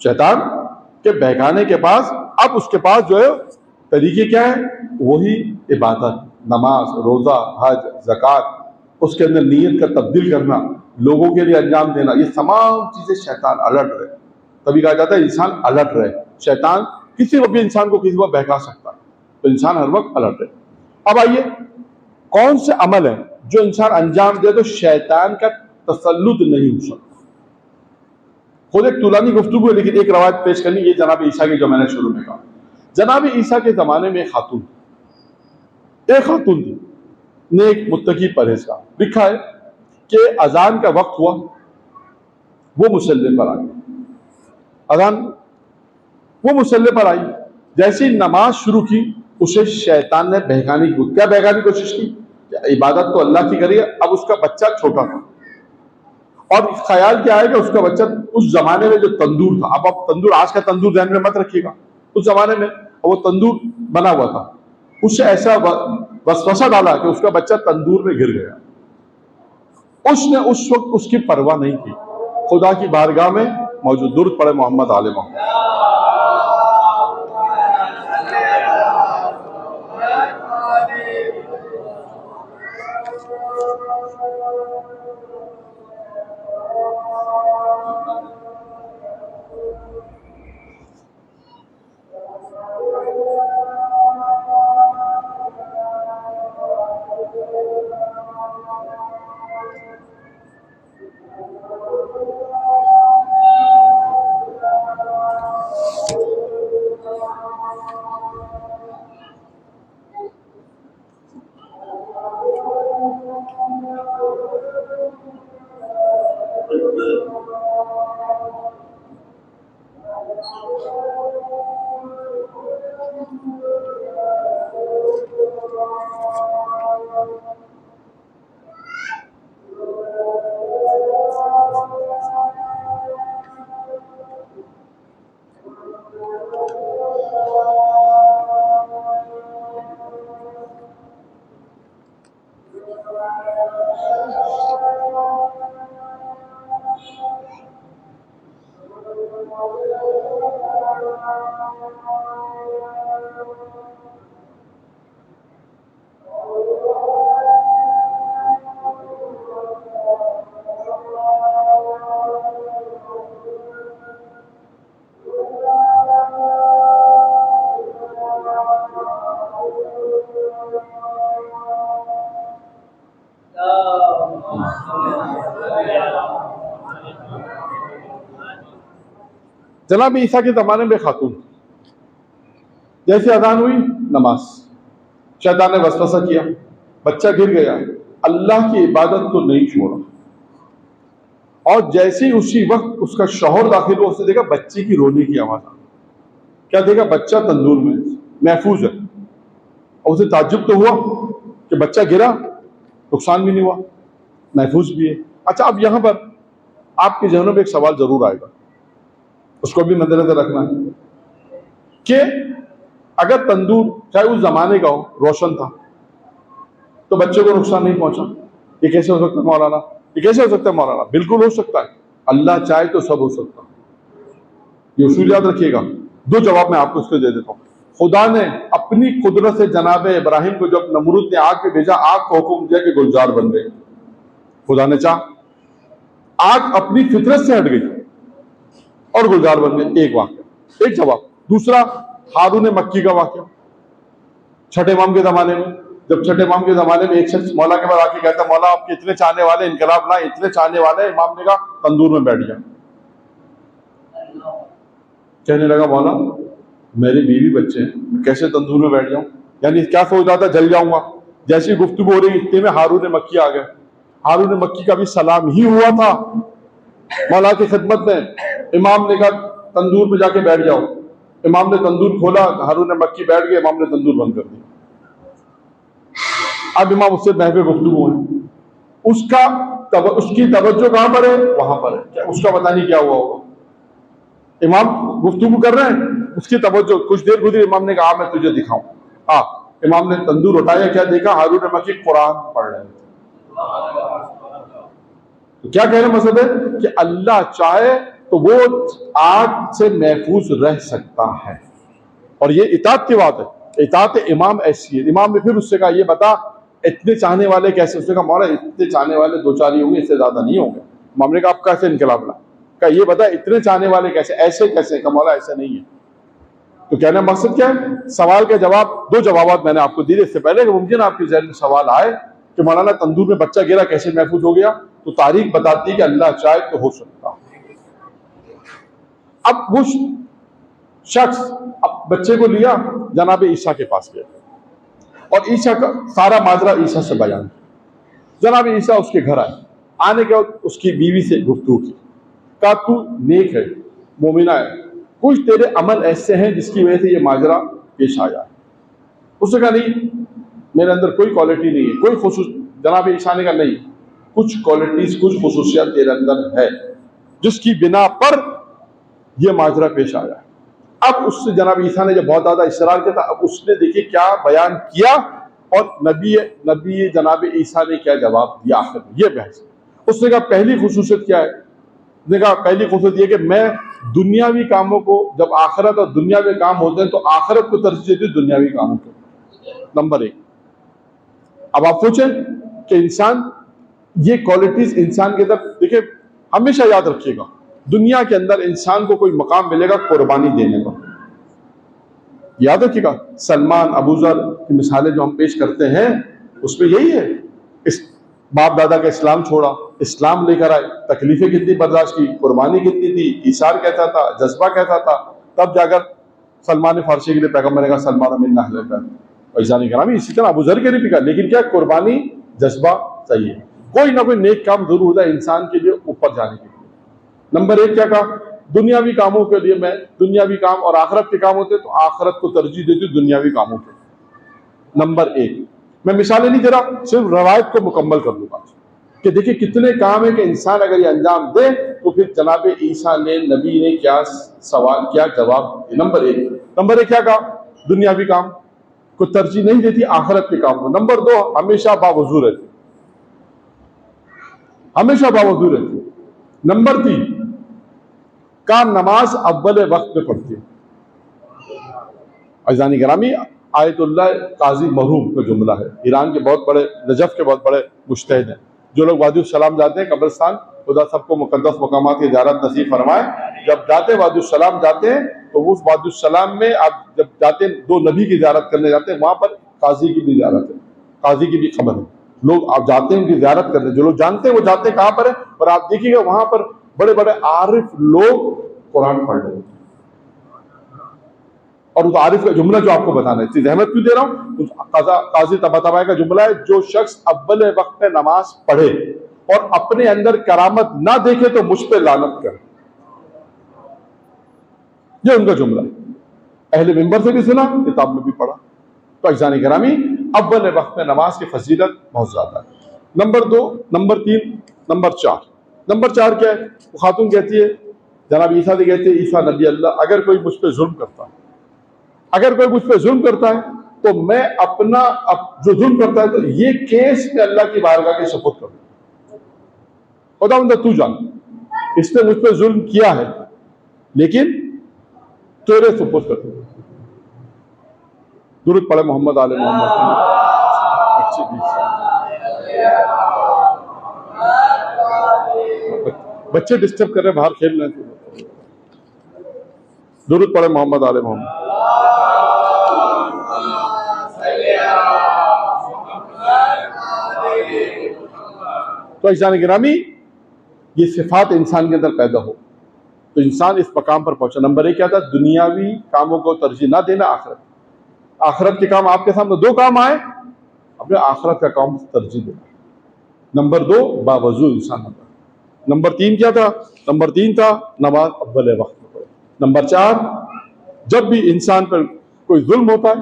شیطان کے بہکانے کے پاس اب اس کے پاس جو ہے طریقے کیا ہے؟ وہی عبادت، نماز، روزہ، حج، زکوٰۃ، اس کے اندر نیت کا تبدیل کرنا، لوگوں کے لیے انجام دینا، یہ تمام چیزیں شیطان الرٹ رہے. تبھی کہا جاتا ہے انسان الرٹ رہے. شیطان کسی وقت بھی انسان کو کسی وقت بہکا سکتا ہے، تو انسان ہر وقت الرٹ رہے. اب آئیے کون سے عمل ہیں جو انسان انجام دے تو شیطان کا تسلط نہیں ہو سکتا. خود ایک طولانی گفتگو ہے لیکن ایک روایت پیش کرنی، یہ جناب عیسیٰ کی جو میں نے شروع میں کہا. جناب عیسیٰ کے زمانے میں ایک خاتون تھی، نیک متقی پرہیزگار. لکھا ہے کہ اذان کا وقت ہوا، وہ مصلی پر آئی. وہ مصلی پر آئی، جیسی نماز شروع کی اسے شیطان نے بہکانے کی کوشش کی. عبادت تو اللہ کی کری ہے، اب اس کا بچہ چھوٹا تھا اور خیال کیا ہے کہ اس کا بچہ اس زمانے میں جو تندور تھا، اب تندور آج کا تندور ذہن میں مت رکھیے گا، اس زمانے میں وہ تندور بنا ہوا تھا. اس سے ایسا وسوسہ ڈالا کہ اس کا بچہ تندور میں گر گیا. اس نے اس وقت اس کی پرواہ نہیں کی، خدا کی بارگاہ میں موجود. درود پڑھے محمد آل محمد. جناب عیسیٰ کے زمانے میں خاتون، جیسے اذان ہوئی نماز، شیطان نے وسوسہ کیا، بچہ گر گیا، اللہ کی عبادت کو نہیں چھوڑا، اور جیسے ہی اسی وقت اس کا شوہر داخل ہوا، اس نے دیکھا بچے کی رونے کی آواز آ. کیا دیکھا؟ بچہ تندور میں محفوظ ہے. اور اسے تعجب تو ہوا کہ بچہ گرا، نقصان بھی نہیں ہوا، محفوظ بھی ہے. اچھا، اب یہاں پر آپ کے ذہنوں میں ایک سوال ضرور آئے گا، اس کو بھی مد نظر رکھنا ہے کہ اگر تندور چاہے اس زمانے کا ہو روشن تھا تو بچے کو نقصان نہیں پہنچا، یہ کیسے ہو سکتا ہے مولانا؟ یہ کیسے ہو سکتا ہے مولانا؟ بالکل ہو سکتا ہے، اللہ چاہے تو سب ہو سکتا ہے. یہ اصول یاد رکھیے گا. دو جواب میں آپ کو اس کو دے دیتا ہوں. خدا نے اپنی قدرت سے جناب ابراہیم کو جب نمرود نے آگ پہ بھیجا، آگ کو حکم دیا کہ گلزار بن گئے. خدا نے چاہا، آگ اپنی فطرت سے ہٹ گئی اور گلزار بن گئے. ایک واقعہ، ایک جواب. دوسرا، ہارون مکی کا واقعہ چھٹے امام کے زمانے میں. جب چھٹے امام کے زمانے میں ایک شخص مولا کے بعد آ کے کہتا ہے مولا آپ کے اتنے چاہنے والے، انقلاب لائے، اتنے چاہنے والے. امام نے کہا تندور میں بیٹھ جا. کہنے لگا مولا میری بیوی بچے ہیں، کیسے تندور میں بیٹھ جاؤں؟ یعنی کیا سوچ رہا تھا؟ جل جاؤں گا. جیسی گفتگو ہو رہی اتنے میں ہارون مکی آ گئے. ہارون مکی کا بھی سلام ہی ہوا تھا مولا کی خدمت میں. امام نے کہا تندور میں جا کے بیٹھ جاؤ. امام نے تندور کھولا، ہارون مکی بیٹھ گئے، امام نے تندور بند کر دیا. اب امام اس سے محو گفتگو ہے، اس کی توجہ کہاں پر ہے؟ وہاں پر ہے. اس کا پتہ نہیں کیا ہوا ہوگا. امام گفتگو کر رہے ہیں، اس کی توجہ کچھ دیر گزری، امام نے کہا میں تجھے دکھاؤں. امام نے تندور اٹھایا، کیا دیکھا؟ ہارون مکی قرآن پڑھ رہے ہیں. تو کیا کہنے مقصد ہے کہ اللہ چاہے تو وہ آگ سے محفوظ رہ سکتا ہے. اور یہ اطاعت کی بات ہے. اطاعت امام ایسی ہے. امام نے پھر اس سے کہا یہ بتا اتنے چاہنے والے کیسے؟ اس نے کہا مولا اتنے چاہنے والے دو چار ہی ہوں گے، اس سے زیادہ نہیں ہوں گے. امام نے کہا آپ کیسے انقلاب لا؟ کہا یہ بتا اتنے چاہنے والے کیسے؟ ایسے کیسے؟ کہا مولا ایسے نہیں ہے. تو کہنے مقصد کیا ہے؟ سوال کے جواب، دو جوابات میں نے آپ کو دیے اس سے پہلے کہ ممکن آپ کے ذہن میں سوال آئے کہ مولانا تندور میں بچہ گرا کیسے محفوظ ہو گیا؟ تو تاریخ بتاتی ہے کہ اللہ چاہے تو ہو سکتا. اب وہ شخص اب بچے کو لیا، جناب عیسیٰ کے پاس گیا اور عیسیٰ کا سارا ماجرا عیسیٰ سے بیان کیا. جناب عیسیٰ اس کے گھر آئے، آنے کے بعد اس کی بیوی سے گفتگو کی. کہا تو نیک ہے، مومنہ ہے، کچھ تیرے عمل ایسے ہیں جس کی وجہ سے یہ ماجرا پیش آیا ہے. اس نے کہا نہیں میرے اندر کوئی کوالٹی نہیں ہے، کوئی خصوص. جناب عیسیٰ نے کہا نہیں، کچھ کوالٹیز، کچھ خصوصیات تیرے اندر ہے جس کی بنا پر یہ ماجرا پیش آیا ہے. اب اس سے جناب عیسیٰ نے جب بہت زیادہ اصرار کیا تھا، اب اس نے دیکھیے کیا بیان کیا اور نبی جناب عیسیٰ نے کیا جواب دیا. آخر یہ بحث اس نے کہا پہلی خصوصیت کیا ہے؟ اس نے کہا پہلی خصوصیت یہ کہ میں دنیاوی کاموں کو، جب آخرت اور دنیاوی کام ہوتے ہیں تو آخرت کو ترجیح دیتی ہوں دنیاوی کاموں کو. نمبر ایک. اب آپ پوچھیں کہ انسان یہ کوالٹیز انسان کے اندر دیکھیں، ہمیشہ یاد رکھیے گا دنیا کے اندر انسان کو کوئی مقام ملے گا قربانی دینے کا. یاد رکھیے گا سلمان، ابوذر کی مثالیں جو ہم پیش کرتے ہیں اس میں یہی ہے. اس باپ دادا کا اسلام چھوڑا، اسلام لے کر آئے، تکلیفیں کتنی برداشت کی، قربانی کتنی تھی، ایثار کیسا تھا، جذبہ کیسا تھا. تب جا کر سلمان فارسی کے لیے پیغمبر نے کہا سلمان من اہل بیت. اور ایسا نہیں کرا اسی طرح ابوذر کے لیے بھی کہا، لیکن کیا قربانی جذبہ چاہیے. کوئی نہ کوئی نیک کام ضرور ہوتا ہے انسان کے لیے اوپر جانے کے لیے. نمبر ایک کیا کہا؟ دنیاوی کاموں کے لیے میں دنیاوی کام اور آخرت کے کام ہوتے تو آخرت کو ترجیح دیتی ہوں دنیاوی کاموں کے. نمبر ایک. میں مثالیں نہیں دے رہا، صرف روایت کو مکمل کر دوں گا کہ دیکھیں کتنے کام ہیں کہ انسان اگر یہ انجام دے تو پھر جناب عیسیٰ نے، نبی نے کیا سوال، کیا جواب دیا. نمبر ایک کیا کہا؟ دنیاوی کام کو ترجیح نہیں دیتی آخرت کے کام کو. نمبر دو، ہمیشہ باوضو رہتی، ہمیشہ باوضو رہتی. نمبر تین، کا نماز اول وقت میں پڑھتی ہے. عزیزان گرامی، آیت اللہ قاضی مرحوم کا جملہ ہے، ایران کے بہت بڑے، نجف کے بہت بڑے مجتہد ہیں. جو لوگ وادی السلام جاتے ہیں قبرستان، خدا سب کو مقدس مقامات کی زیارت نصیب فرمائے. جب جاتے وادی السلام جاتے ہیں تو اس وادی السلام میں آپ جب جاتے ہیں دو نبی کی زیارت کرنے جاتے ہیں، وہاں پر قاضی کی بھی زیارت ہے، قاضی کی بھی خبر ہے. لوگ آپ جاتے ہیں ان کی زیارت کرنے، جو لوگ جانتے ہیں وہ جاتے ہیں کہاں پر ہے. اور آپ دیکھیے گا وہاں پر بڑے بڑے عارف لوگ قرآن پڑھ رہے ہیں. اور اس عارف کا جملہ جو آپ کو بتانا ہے، اتنی زحمت کیوں دے رہا ہوں، قاضی طباطبائی کا جملہ ہے، جو شخص اول وقت میں نماز پڑھے اور اپنے اندر کرامت نہ دیکھے تو مجھ پہ لعنت کرے. یہ ان کا جملہ ہے، اہل منبر سے بھی سنا، کتاب میں بھی پڑھا. تو اعزانی گرامی، اول وقت میں نماز کی فضیلت بہت زیادہ ہے. نمبر دو، نمبر تین، نمبر چار. نمبر چار کیا ہے؟ وہ خاتون کہتی ہے، جناب عیسیٰ سے کہتے ہیں عیسیٰ نبی اللہ، اگر کوئی مجھ پہ ظلم کرتا ہے، اگر کوئی مجھ پہ ظلم کرتا ہے تو میں اپنا جو ظلم کرتا ہے تو یہ کیس میں اللہ کی بارگاہ کے سپرد کروں. خدا بندہ تو جان، اس نے مجھ پہ ظلم کیا ہے لیکن تیرے سپرد کر دوں. درود پڑھے محمد آل محمد. بچے ڈسٹرب کر رہے باہر کھیل رہے ہیں. درود پڑھے محمد آل محمد. تو احسان گرامی، یہ صفات انسان کے اندر پیدا ہو تو انسان اس مقام پر پہنچا. نمبر ایک کیا تھا؟ دنیاوی کاموں کو ترجیح نہ دینا، آخرت کے کام. آپ کے سامنے دو کام آئے، اپنے آخرت کا کام ترجیح دینا. نمبر دو، باوضو انسان ہوتا. نمبر تین کیا تھا؟ نمبر تین تھا نماز اول وقت میں پڑھے. نمبر چار، جب بھی انسان پر کوئی ظلم ہوتا ہے،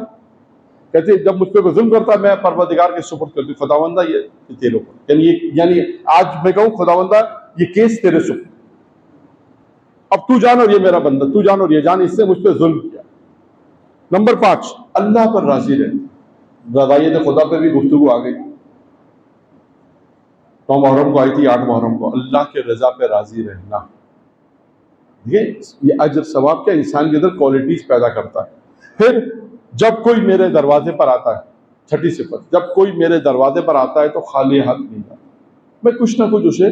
کہتے ہیں جب مجھ پہ کوئی ظلم کرتا ہے میں پروردگار کے سپرد کرتی ہوں، خداوندہ یہ تیرے اوپر، یعنی آج میں کہوں خداوندہ یہ کیس تیرے سپرد، اب تو جان اور یہ میرا بندہ، تو جان اور یہ جان اس نے مجھ پہ ظلم کیا۔ نمبر 5، اللہ پر راضی رہنا، رضائیت خدا پہ بھی گفتگو آ گئی، 9 محرم کو آئی تھی، 8 محرم کو، اللہ کے رضا پہ راضی رہنا۔ یہ اجر ثواب کیا انسان کے اندر کوالٹیز پیدا کرتا ہے۔ پھر جب کوئی میرے دروازے پر آتا ہے، چھٹی صفت، جب کوئی میرے دروازے پر آتا ہے تو خالی ہاتھ نہیں جاتا، میں کچھ نہ کچھ اسے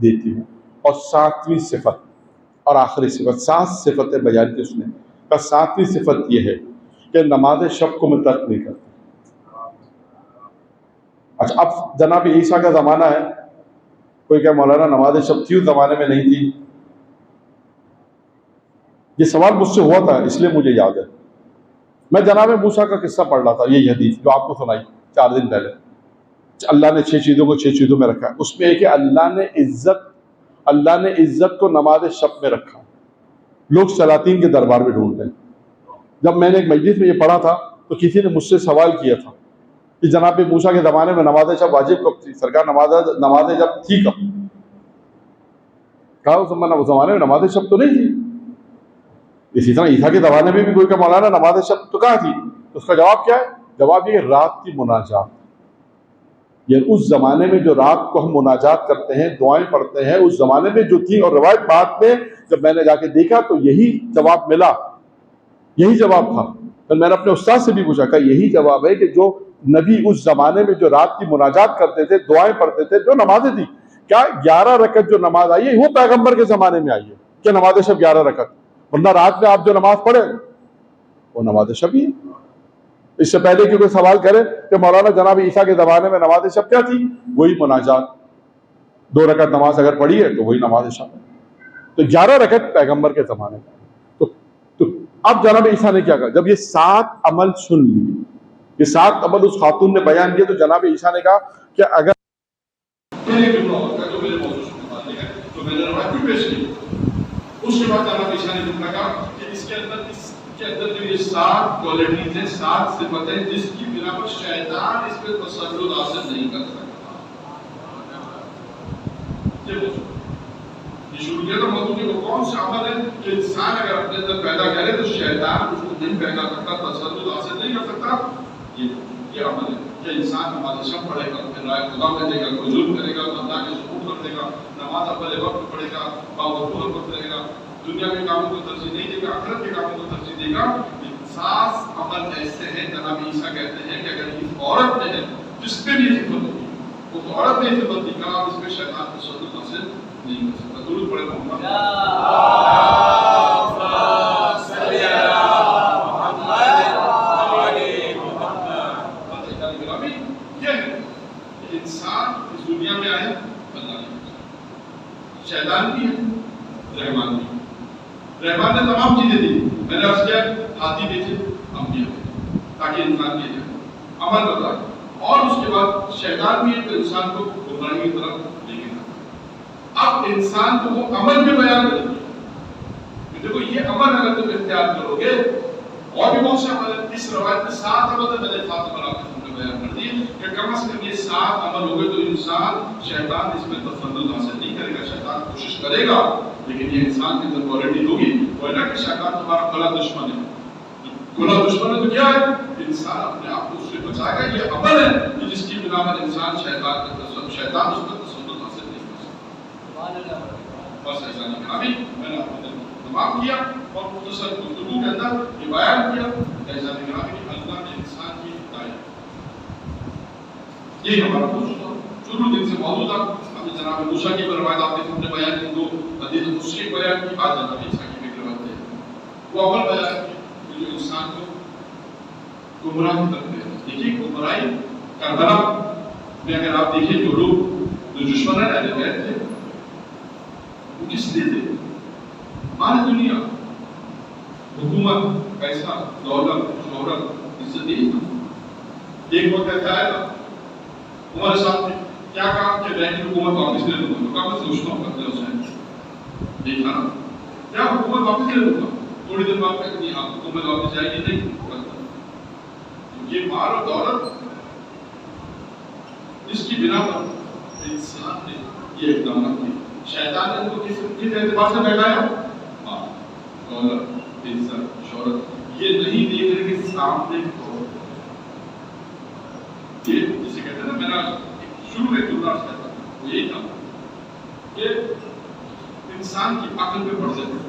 دیتی ہوں۔ اور 7ویں صفت اور آخری صفت، 7 صفتیں بیان کی اس نے، کا 7ویں صفت یہ ہے کہ نماز شب کو میں ترک نہیں کرتا۔ اچھا اب جناب عیسیٰ کا زمانہ ہے، کوئی کہ مولانا نماز شب تھی اس زمانے میں نہیں تھی؟ یہ سوال مجھ سے ہوا تھا، اس لیے مجھے یاد ہے۔ میں جناب موسیٰ کا قصہ پڑھ رہا تھا، یہی حدیث جو آپ کو سنائی 4 دن پہلے، اللہ نے 6 چیزوں کو 6 چیزوں میں رکھا ہے، اس میں ایک ہے اللہ نے عزت کو نماز شب میں رکھا۔ لوگ سلاطین کے دربار میں ڈھونڈتے ہیں۔ جب میں نے ایک مجلس میں یہ پڑھا تھا تو کسی نے مجھ سے سوال کیا تھا کہ جناب موسیٰ کے زمانے میں نماز شب واجب کب تھی؟ سرکار نماز شب تھی کب؟ کہا اس زمانے میں نماز شب تو نہیں تھی۔ اسی طرح عیسیٰ کے زمانے میں بھی کوئی کہ مولانا نماز شب تو کہاں تھی؟ اس کا جواب کیا ہے؟ جواب یہ رات کی مناجات، یہ اس زمانے میں جو رات کو ہم مناجات کرتے ہیں، دعائیں پڑھتے ہیں، اس زمانے میں جو تھی۔ اور روایت بعد میں جب میں نے جا کے دیکھا تو یہی جواب ملا، یہی جواب تھا۔ پھر میں نے اپنے استاد سے بھی پوچھا کہ یہی جواب ہے کہ جو نبی اس زمانے میں جو رات کی مناجات کرتے تھے، دعائیں پڑھتے تھے، جو نمازیں تھی، کیا 11 رکعت جو نماز آئی ہے وہ پیغمبر کے زمانے میں آئی ہے؟ کہ نماز شب 11 رکعت؟ ورنہ رات میں آپ جو نماز پڑھے وہ نماز شب ہی ہے۔ اس سے پہلے کہ کوئی سوال کرے کہ مولانا جناب عیسیٰ کے زمانے میں نماز شب کیا تھی؟ وہی مناجات، 2 رکعت نماز اگر پڑھی ہے تو وہی نماز شب ہے۔ تو 11 رکعت پیغمبر کے زمانے میں۔ تو اب جناب عیسیٰ نے کیا کہا؟ جب یہ 7 عمل سن لیے، یہ 7 عمل اس خاتون نے بیان کیے، تو جناب عیسیٰ نے کہا کہ اگر اس کے بعد جناب عیسیٰ نے کہا کہ اس کے اندر جو یہ 7 کوالٹیز ہیں، 7 صفتیں، جس کی بنا پر شیطان اس پہ تسلط حاصل نہیں کر سکتا۔ یہ شروع کیا تھا موضوع کہ وہ کون سے عمل ہے کہ انسان اگر اپنے اندر پیدا کرے تو شیطان اس کو نہیں پیدا کرتا، تسلط حاصل نہیں کر سکتا۔ یہ عمل ہے کہ انسان نماز شب پڑھے گا، پھر رائے خدا میں دے گا، کوئی ظلم کرے گا تو اللہ کے سپرد کر دے گا، نماز اپنے وقت پڑھے گا، باوضو وقت رہے گا، دنیا کے کاموں کو ترجیح نہیں دے گا، آخرت کے کاموں کو ترجیح دے گا۔ 7 عمل ایسے ہیں جناب عیسیٰ کہتے ہیں کہ اگر اس عورت نے جس پہ بھی صفت ہوگی، اس عورت نے صفت دکھا، اس پہ شیطان تسلط حاصل نہیں کر سکتا۔ درود پڑھے محمد انسان اس دنیا میں آئے اللہ نے، شیطان بھی ہے، رحمان بھی ہے۔ رحمان نے تمام چیزیں دی، میں نے عرض کیا ہاتھی بھیجے، انبیاء بھیجے تاکہ انسان کے جائے عمل بتائے، اور اس کے بعد شیطان بھی ہے تو انسان کو گمراہی کی طرف لے کے جائے۔ اب انسان کو وہ عمل بھی بیان کر دیا، دیکھو یہ عمل اگر تم اختیار کرو گے، اور بھی بہت سے عمل ہیں، اس روایت میں 7 عمل ہے، میں نے 7 عمل آپ کو بیان کر دیے کہ کم از کم یہ 7 عمل ہو گئے تو انسان شیطان اس میں تسلط حاصل نہیں کرے گا۔ شیطان کوشش کرے گا لیکن یہ انسان کے اندر کوالٹی ہوگی، وہ ہے کہ شیطان تمہارا کھلا دشمن ہے۔ کھلا دشمن ہے تو کیا ہے؟ انسان اپنے آپ کو اس سے بچائے گا۔ یہ عمل ہے جس کی بنا پر انسان شیطان اس پر تسلط حاصل نہیں کر سکتا۔ بس ایسا نہیں کرنا بھی میں نے آپ کو تمام کیا اور مختصر گفتگو کے اندر یہ بیان کیا ایسا نہیں کرنا کہ اللہ نے انسان کی ہدایت، یہی ہمارا موضوع تھا، شروع دن سے موضوع تھا۔ ابھی جناب موسیٰ کی روایت آپ نے ہم نے بیان کی، 2 حدیث اس کی بیان کی، آج جناب عیسیٰ کی بھی روایت ہے، وہ عمل بیان کی جو انسان کو گمراہ کی طرف لے جاتا ہے۔ دیکھیے گمراہی کربلا میں اگر آپ دیکھیں جو لوگ جو دشمن اہل بیت تھے وہ کس لیے تھے؟ مال دنیا، حکومت، پیسہ، دولت، شہرت، عزت یہی تھا۔ ایک وقت ایسا آیا تھا ہمارے ساتھ میں کیا کہا کہ میں حکومت واپس لے لوں گا، کہا میں سوچتا ہوں کرتے حسین دیکھا نا کیا حکومت واپس لے لوں گا، تھوڑی دیر بعد تک نہیں حکومت میں واپس جائے گی نہیں کرتا. یہ مال و دولت اس کی بنا پر انسان نے یہ اقدامات کیے. شیطان نے ان کو کس اعتبار سے بہلایا؟ مال دولت عزت شہرت. یہ نہیں دیکھ رہے کہ سامنے یہ جسے کہتے ہیں نا میرا شروع میں جملہ کہتا تھا وہ یہی تھا کہ انسان کی عقل پہ بڑھ جاتا ہے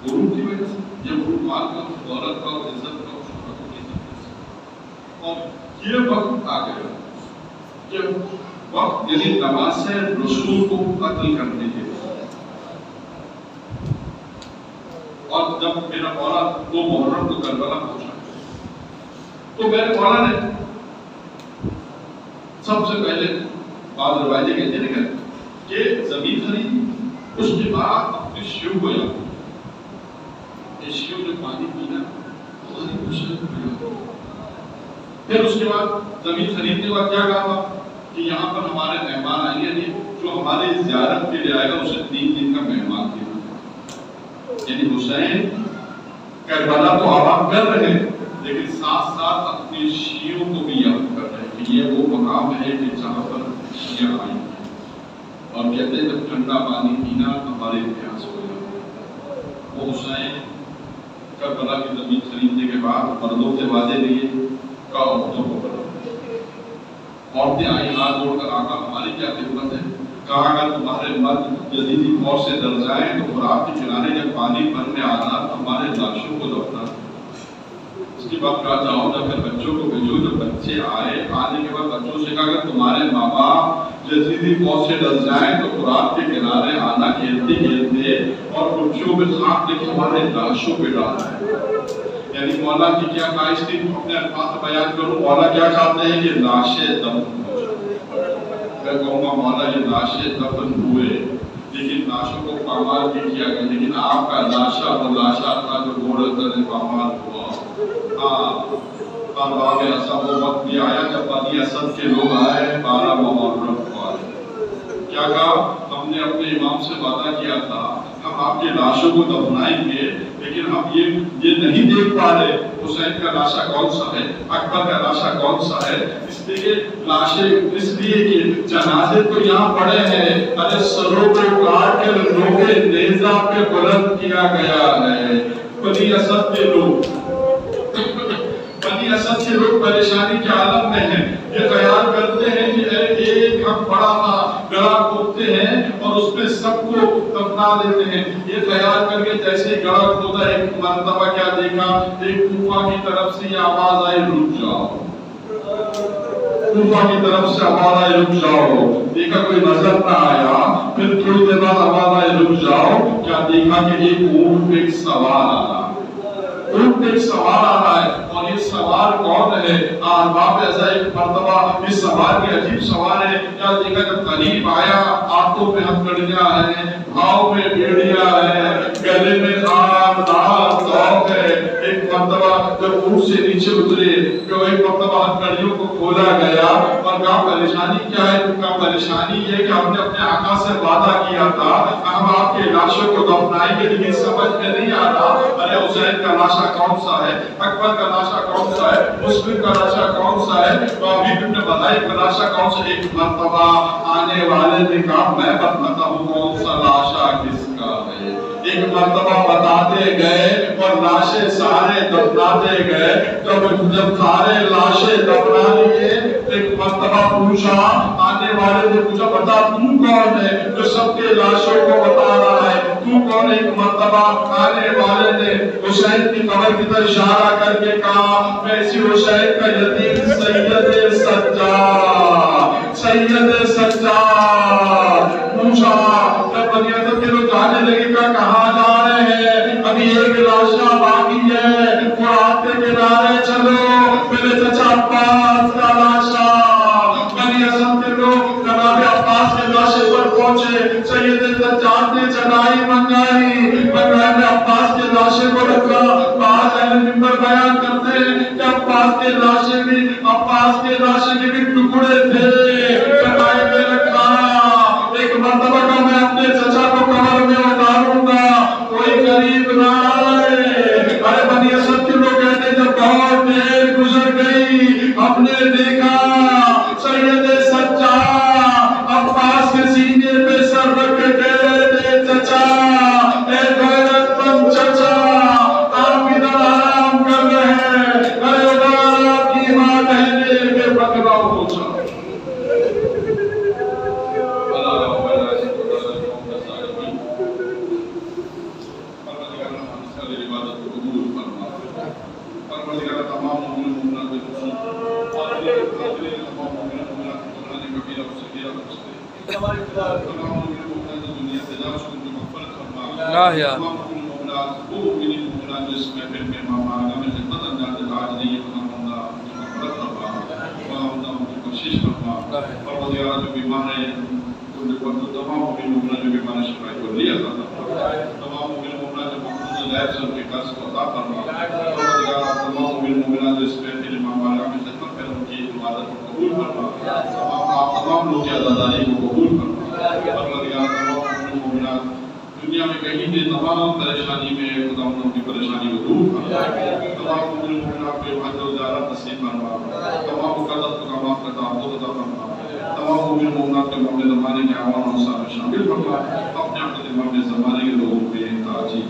غرور کی وجہ سے. یہ غرور مال کا دولت کا عزت کا شہرت کی وجہ سے. اور یہ وقت آ گیا کہ وقت یعنی نماز رسول کو قتل کرنے کے اور جب میرا مولا 2 محرم کو کربلا پہنچا تو میرے مولا نے سب سے پہلے بعض روایتیں کہتے ہیں کہ زمین خریدی. اس کے بعد اپنے شیو کو یاد شیو نے پانی پینا پھر اس کے بعد زمین خریدنے کے بعد کیا کہا کہ یہاں پر ہمارے مہمان آئیں گے جو ہماری زیارت کے لیے آئے گا اسے 3 دن کا مہمان دینا. یعنی حسین کربلا تو آباد کر رہے ہیں لیکن ساتھ ساتھ اپنے شیعوں کو بھی یاد کر رہے ہیں کہ یہ وہ مقام ہے کہ جہاں پر شیعہ آئیں گے. اور کہتے ہیں جب ٹھنڈا پانی پینا ہمارے اتہاس ہو جاتا ہے. وہ حسین کربلا کی زمین خریدنے کے بعد مردوں سے وعدے لیے کا عورتوں کو بڑھا. عورتیں آئی ہاتھ جوڑ کر آقا ہماری کیا خدمت ہے. کہا اگر تمہارے مرد یزیدی فوج سے ڈر جائیں تو فرات کے کنارے جب پانی بھرنے آنا ہمارے لاشوں کو دفنا. اس کے بعد کہا جاؤ نہ پھر بچوں کو بھیجو. جب بچے آئے آنے کے بعد بچوں سے کہا اگر تمہارے ماں باپ یزیدی فوج سے ڈر جائیں تو فرات کے کنارے آنا کھیلتے کھیلتے اور کچھوں میں خاک لے کے ہمارے لاشوں پہ ڈالا ہے. یعنی مولا کی کیا خواہش تھی اپنے الفاظ بیان کروں. مولا کیا چاہتے ہیں کہ لاشیں دفن ہو جائیں. میں کہوں گا مولا یہ لاشیں دفن ہوئے لیکن لاشوں کو پامال بھی کیا گیا. لیکن آپ کا لاشا وہ لاشا تھا جو گھوڑے پر پامال ہوا. باب اسد وہ وقت بھی آیا جب بنی اسد کے لوگ آئے 12 محرم کو آئے. کیا کہا ہم نے اپنے امام سے وعدہ کیا تھا ہم آپ کے لاشوں کو دفنائیں گے لیکن ہم یہ نہیں دیکھ پا رہے حسین کا لاشا کون سا ہے اکبر کا لاشا کون سا ہے. اس لیے لاشیں اس لیے کہ جنازے تو یہاں پڑے ہیں ارے سروں کو کاٹ کر نوکے نیزہ پہ بلند کیا گیا ہے. بنی اسد کے لوگ پریشانی کے عالم میں ہیں. یہ خیال کرتے ہیں کہ ایک ہم بڑا سا گڑھا کھودتے ہیں اور اس پہ سب کو دفنا دیتے ہیں. یہ خیال کر کے جیسے گڑھا کھودا ایک مرتبہ کیا دیکھا ایک کوفہ کی طرف سے یہ آواز آئی رک جاؤ. کوفہ کی طرف سے آواز آئی رک جاؤ. دیکھا کوئی نظر نہ آیا. پھر تھوڑی دیر بعد آواز آئی رک جاؤ. کیا دیکھا کہ ایک اونٹ پہ ایک سوار آ رہا ہے. اونٹ پہ ایک سوار آ رہا ہے اور یہ سوار کون ہے. احباب ایسا ایک مرتبہ اس سوار کے عجیب سوار ہے. کیا دیکھا جب قریب آیا ہاتھوں پہ ہتھکڑیاں ہیں بھاؤ میں بیڑیاں ہیں گلے میں خاردار توق ہے. ایک مرتبہ جب اونٹ سے نیچے اترے تو ایک مرتبہ ہتھکڑیوں کو کھولا گیا اور کہا پریشانی کیا ہے. کہا پریشانی یہ کہ ہم نے اپنے آقا سے وعدہ کیا تھا ہم آپ کے لاشوں کو دفنائیں گے لیکن سمجھ میں نہیں آ رہا ارے حسین کا لاشا کون سا ہے اکبر کا لاشا کون سا ہے مسلم کا لاشا کون سا ہے تو ابھی تم نے بتایا کہ لاشا کون سا. ایک مرتبہ آنے والے نے کہا میں بتاتا ہوں کون سا لاشا کس کا ہے. ایک مرتبہ بتاتے گئے اور لاشیں سارے دفناتے گئے. جب سارے لاشیں دفنا لیے ایک مرتبہ پوچھا آنے والے نے پوچھا بتا تو کون ہے جو سب کے لاشوں کو بتا رہا ہے تو کون. ایک مرتبہ آنے والے نے حسین کی قبر کی طرف اشارہ کر کے کہا میں اسی حسین کا یتیم سید سجاد. پوچھا جب بنی اسد کے لوگ جانے لگے کہاں جا رہے ہیں ابھی ایک لاشا باقی ہے فرات کے کنارے چلو میرے چچا عباس کا لاشا. بنی اسد کے لوگ جناب عباس کے لاشے پر پہنچے. سید سجاد نے چڑھائی منگائی میں عباس کے لاشے کو رکھا. بعض اہل منبر بیان کرتے ہیں کہ عباس کے لاشے کے بھی ٹکڑے تھے چڑھائی میں رکھا. ایک مرتبہ کا میں اپنے چچا کو قبر میں اتاروں گا کوئی قریب نہ پروردگار تمام مومن مومنات کے خصوص تمام مومن مومنات کو قرآن کبیرہ و صغیرہ تمام مومن مومنات دنیا سے دار شکر کی مغفرت فرما تمام مومن مومنات وہ مومن مومنات جو اس محفل میں ماما میں خدمت انداز آج نہیں خدا مغفرت فرما ان کی کوشش فرما پروردگار جو بیمار ہیں تمام مومن مومنات جو بیمار شفائی کو لیا تمام مومن مومنات جو مقصود لائف سے ان کے قرض کو عطا فرما پروردگار تمام مومن مومنات جو اس محفل میں ماما میں خدمت کر ان کی عبادت کو قبول فرما تمام لوگ کی عزاداری کو قبول فرما پروردگار تمام مومن مومنات دنیا میں کہیں بھی تمام پریشانی میں خدا ان کی پریشانی کو دور فرما تمام مومن مومنات کو حج و زیارت نصیب فرما تمام مقدس مقامات کا تعبد عطا فرما تمام مومن مومنات کے اپنے زمانے کے عوام و انصار میں شامل فرما اپنے اپنے زمانے کے لوگوں پہ تاجی